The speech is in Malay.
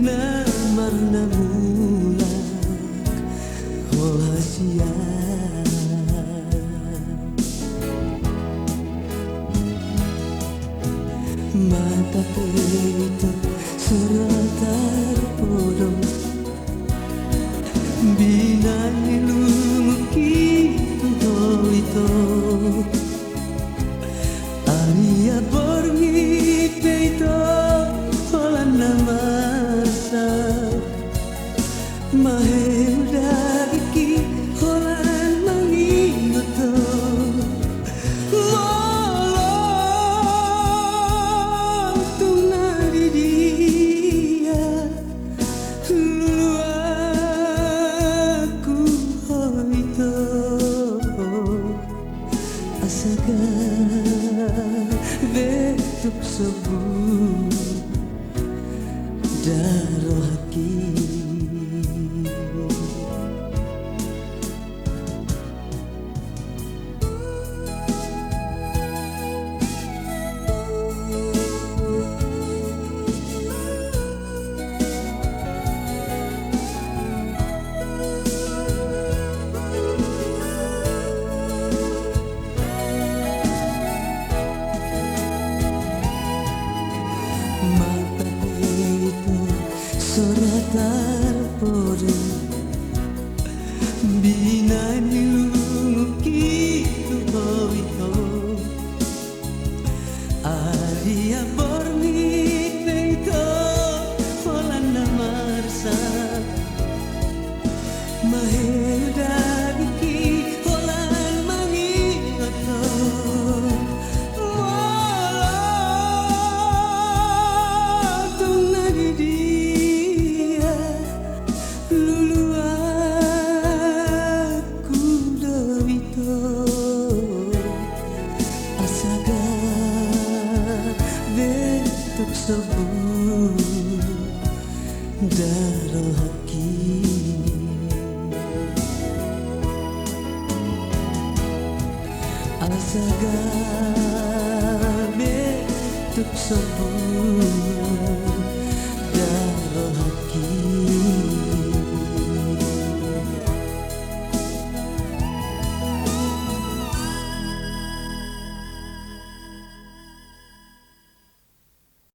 namarna mulak rahasia mata itu seratar podo binani lumuki itu aria borngi peito holan namasa mahedaki holan mangingoto molong tunari dia lu aku hoito asaga betuk sebut darah haki mata itu seratar podo binani lumuki itu aria borni peito holan namarsa mahedaki holan mangingoto asaga betuk sebut darah haki asaga betuk sebut darah haki